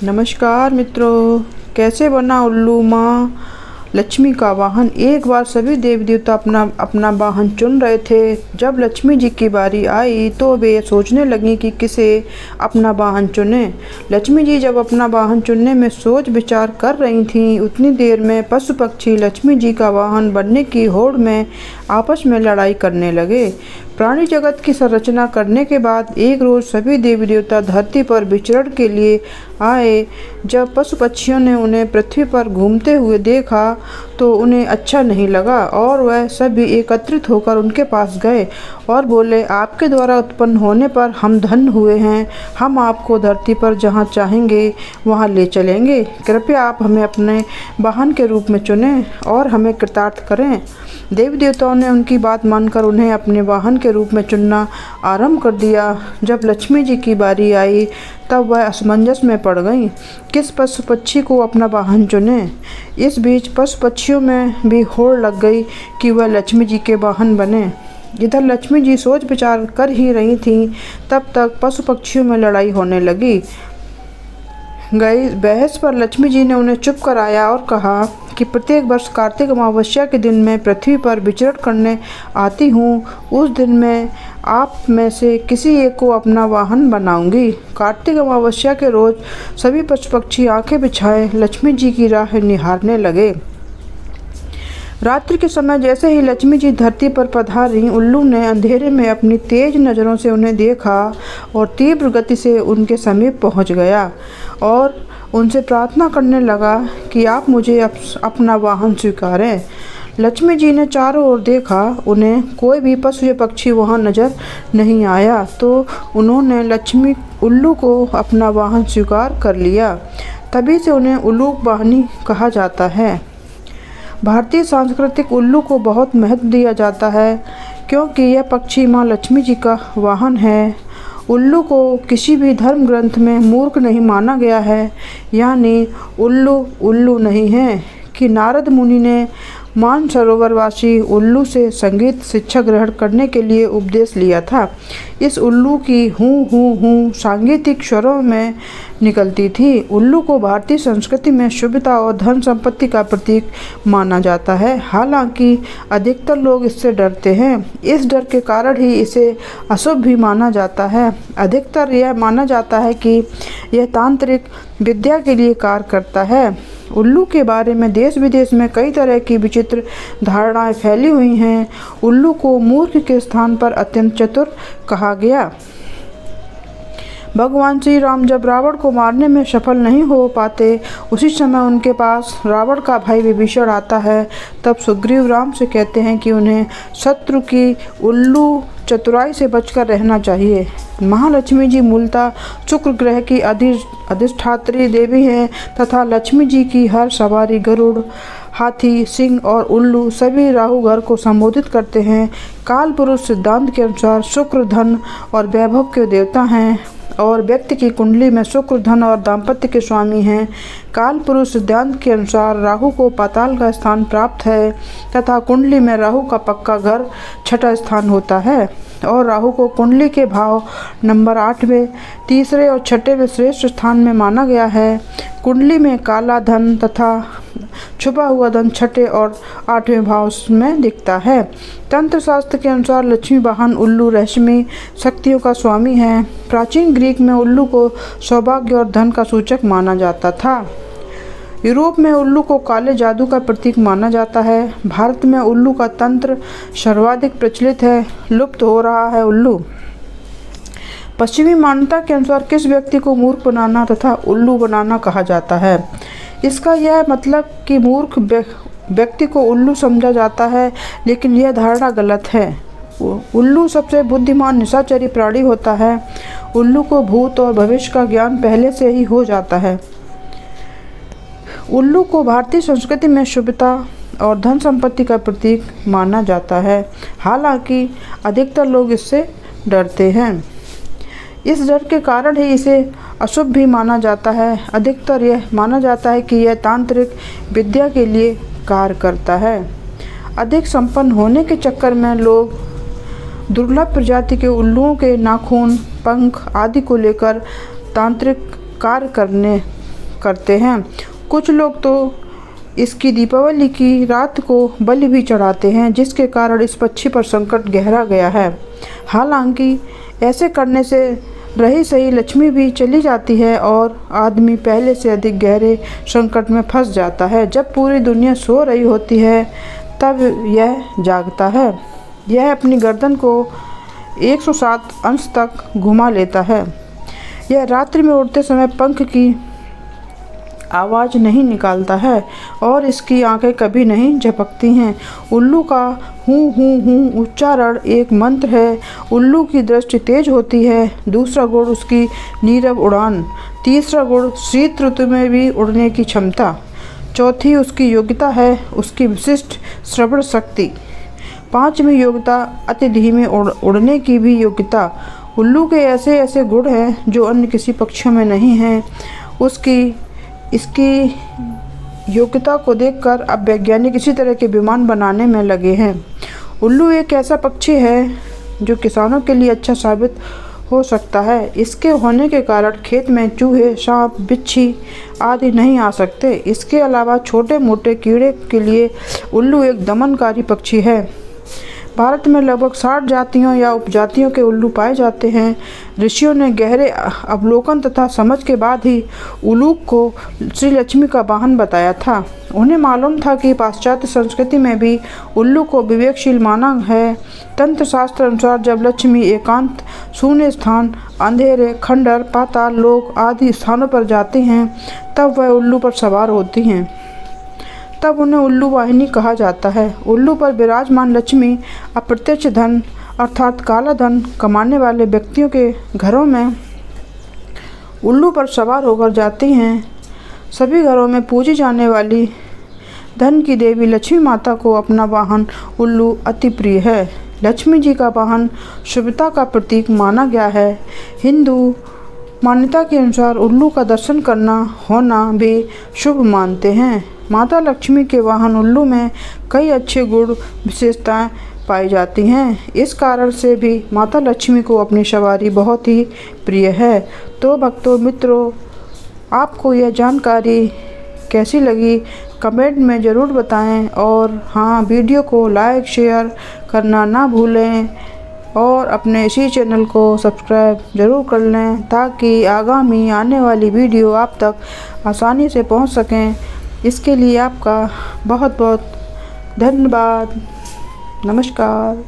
नमस्कार मित्रों, कैसे बना उल्लू माँ लक्ष्मी का वाहन। एक बार सभी देवी देवता अपना अपना वाहन चुन रहे थे। जब लक्ष्मी जी की बारी आई तो वे सोचने लगी कि किसे अपना वाहन चुने। लक्ष्मी जी जब अपना वाहन चुनने में सोच विचार कर रही थीं, उतनी देर में पशु पक्षी लक्ष्मी जी का वाहन बनने की होड़ में आपस में लड़ाई करने लगे। प्राणी जगत की संरचना करने के बाद एक रोज सभी देवी देवता धरती पर विचरण के लिए आए। जब पशु पक्षियों ने उन्हें पृथ्वी पर घूमते हुए देखा तो उन्हें अच्छा नहीं लगा और वह सभी एकत्रित होकर उनके पास गए और बोले, आपके द्वारा उत्पन्न होने पर हम धन्य हुए हैं। हम आपको धरती पर जहाँ चाहेंगे वहाँ ले चलेंगे। कृपया आप हमें अपने वाहन के रूप में चुनें और हमें कृतार्थ करें। देवी देवताओं ने उनकी बात मानकर उन्हें अपने वाहन के रूप में चुनना आरंभ कर दिया। जब लक्ष्मी जी की बारी आई तब वह असमंजस में पड़ गईं, किस पशु पक्षी को अपना वाहन चुने। इस बीच पशु पक्षियों में भी होड़ लग गई कि वह लक्ष्मी जी के वाहन बने। इधर लक्ष्मी जी सोच विचार कर ही रही थीं, तब तक पशु पक्षियों में लड़ाई होने लगी। गई बहस पर लक्ष्मी जी ने उन्हें चुप कराया और कहा कि प्रत्येक वर्ष कार्तिक अमावस्या के दिन मैं पृथ्वी पर विचरण करने आती हूँ। उस दिन मैं आप में से किसी एक को अपना वाहन बनाऊंगी। कार्तिक अमावस्या के रोज सभी पशु पक्षी आंखें बिछाए लक्ष्मी जी की राह निहारने लगे। रात्रि के समय जैसे ही लक्ष्मी जी धरती पर पधारी, उल्लू ने अंधेरे में अपनी तेज नज़रों से उन्हें देखा और तीव्र गति से उनके समीप पहुंच गया और उनसे प्रार्थना करने लगा कि आप मुझे अपना वाहन स्वीकारें। लक्ष्मी जी ने चारों ओर देखा, उन्हें कोई भी पशु या पक्षी वहां नजर नहीं आया, तो उन्होंने उल्लू को अपना वाहन स्वीकार कर लिया। तभी से उन्हें उल्लू वाहनी कहा जाता है। भारतीय सांस्कृतिक उल्लू को बहुत महत्व दिया जाता है क्योंकि यह पक्षी माँ लक्ष्मी जी का वाहन है। उल्लू को किसी भी धर्म ग्रंथ में मूर्ख नहीं माना गया है, यानी उल्लू उल्लू नहीं है कि नारद मुनि ने मानसरोवरवासी उल्लू से संगीत शिक्षा ग्रहण करने के लिए उपदेश लिया था। इस उल्लू की हूँ हूँ हूँ सांगीतिक स्वरों में निकलती थी। उल्लू को भारतीय संस्कृति में शुभता और धन संपत्ति का प्रतीक माना जाता है। हालांकि अधिकतर लोग इससे डरते हैं। इस डर के कारण ही इसे अशुभ भी माना जाता है। अधिकतर यह माना जाता है कि यह तांत्रिक विद्या के लिए कार्य करता है। उल्लू के बारे में देश विदेश में कई तरह की विचित्र धारणाएं फैली हुई हैं। उल्लू को मूर्ख के स्थान पर अत्यंत चतुर कहा गया। भगवान श्री राम जब रावण को मारने में सफल नहीं हो पाते, उसी समय उनके पास रावण का भाई विभीषण आता है। तब सुग्रीव राम से कहते हैं कि उन्हें शत्रु की उल्लू चतुराई से बचकर रहना चाहिए। महालक्ष्मी जी मूलतः शुक्र ग्रह की अधिष्ठात्री देवी हैं तथा लक्ष्मी जी की हर सवारी गरुड़, हाथी, सिंह और उल्लू सभी राहु घर को संबोधित करते हैं। काल पुरुष सिद्धांत के अनुसार शुक्र धन और वैभव के देवता हैं और व्यक्ति की कुंडली में शुक्र धन और दाम्पत्य के स्वामी हैं। काल पुरुष सिद्धांत के अनुसार राहु को पाताल का स्थान प्राप्त है तथा कुंडली में राहु का पक्का घर छठा स्थान होता है और राहु को कुंडली के भाव नंबर 8 में, तीसरे और छठे में श्रेष्ठ स्थान में माना गया है। कुंडली में काला धन तथा छुपा हुआ धन छठे और 8वें भाव में दिखता है। तंत्र शास्त्र के अनुसार लक्ष्मी वाहन उल्लू रहस्यमयी शक्तियों का स्वामी है। प्राचीन ग्रीक में उल्लू को सौभाग्य और धन का सूचक माना जाता था। यूरोप में उल्लू को काले जादू का प्रतीक माना जाता है। भारत में उल्लू का तंत्र सर्वाधिक प्रचलित है। लुप्त हो रहा है उल्लू। पश्चिमी मान्यता के अनुसार किस व्यक्ति को मूर्ख बनाना तथा उल्लू बनाना कहा जाता है। इसका यह मतलब कि मूर्ख व्यक्ति को उल्लू समझा जाता है, लेकिन यह धारणा गलत है। उल्लू सबसे बुद्धिमान निशाचरी प्राणी होता है। उल्लू को भूत और भविष्य का ज्ञान पहले से ही हो जाता है। उल्लू को भारतीय संस्कृति में शुभता और धन संपत्ति का प्रतीक माना जाता है। हालांकि अधिकतर लोग इससे डरते हैं। इस डर के कारण ही इसे अशुभ भी माना जाता है। अधिकतर यह माना जाता है कि यह तांत्रिक विद्या के लिए कार्य करता है। अधिक संपन्न होने के चक्कर में लोग दुर्लभ प्रजाति के उल्लुओं के नाखून, पंख आदि को लेकर तांत्रिक कार्य करने करते हैं। कुछ लोग तो इसकी दीपावली की रात को बलि भी चढ़ाते हैं, जिसके कारण इस पक्षी पर संकट गहरा गया है। हालांकि ऐसे करने से रही सही लक्ष्मी भी चली जाती है और आदमी पहले से अधिक गहरे संकट में फंस जाता है। जब पूरी दुनिया सो रही होती है तब यह जागता है। यह अपनी गर्दन को 107 अंश तक घुमा लेता है। यह रात्रि में उड़ते समय पंख की आवाज़ नहीं निकालता है और इसकी आंखें कभी नहीं झपकती हैं। उल्लू का हूँ हूँ हूँ उच्चारण एक मंत्र है। उल्लू की दृष्टि तेज होती है। दूसरा गुण उसकी नीरव उड़ान। तीसरा गुण शीत ऋतु में भी उड़ने की क्षमता। चौथी उसकी योग्यता है उसकी विशिष्ट श्रवण शक्ति। पांचवी योग्यता अति धीमे उड़ने की भी योग्यता। उल्लू के ऐसे ऐसे गुण हैं जो अन्य किसी पक्षियों में नहीं हैं। इसकी योग्यता को देखकर अब वैज्ञानिक इसी तरह के विमान बनाने में लगे हैं। उल्लू एक ऐसा पक्षी है जो किसानों के लिए अच्छा साबित हो सकता है। इसके होने के कारण खेत में चूहे, सांप, बिच्छी आदि नहीं आ सकते। इसके अलावा छोटे मोटे कीड़े के लिए उल्लू एक दमनकारी पक्षी है। भारत में लगभग 60 जातियों या उपजातियों के उल्लू पाए जाते हैं। ऋषियों ने गहरे अवलोकन तथा समझ के बाद ही उल्लू को श्री लक्ष्मी का वाहन बताया था। उन्हें मालूम था कि पाश्चात्य संस्कृति में भी उल्लू को विवेकशील माना है। तंत्र शास्त्र अनुसार जब लक्ष्मी एकांत, शून्य स्थान, अंधेरे, खंडर, पाताल लोक आदि स्थानों पर जाती हैं तब वह उल्लू पर सवार होती हैं। तब उन्हें उल्लू वाहिनी कहा जाता है। उल्लू पर विराजमान लक्ष्मी अप्रत्यक्ष धन अर्थात काला धन कमाने वाले व्यक्तियों के घरों में उल्लू पर सवार होकर जाती हैं। सभी घरों में पूजी जाने वाली धन की देवी लक्ष्मी माता को अपना वाहन उल्लू अति प्रिय है। लक्ष्मी जी का वाहन शुभता का प्रतीक माना गया है। हिंदू मान्यता के अनुसार उल्लू का दर्शन करना होना भी शुभ मानते हैं। माता लक्ष्मी के वाहन उल्लू में कई अच्छे गुण विशेषताएं पाई जाती हैं। इस कारण से भी माता लक्ष्मी को अपनी सवारी बहुत ही प्रिय है। तो भक्तों मित्रों, आपको यह जानकारी कैसी लगी कमेंट में ज़रूर बताएं और हाँ, वीडियो को लाइक शेयर करना ना भूलें और अपने इसी चैनल को सब्सक्राइब ज़रूर कर लें ताकि आगामी आने वाली वीडियो आप तक आसानी से पहुंच सकें। इसके लिए आपका बहुत बहुत धन्यवाद। नमस्कार।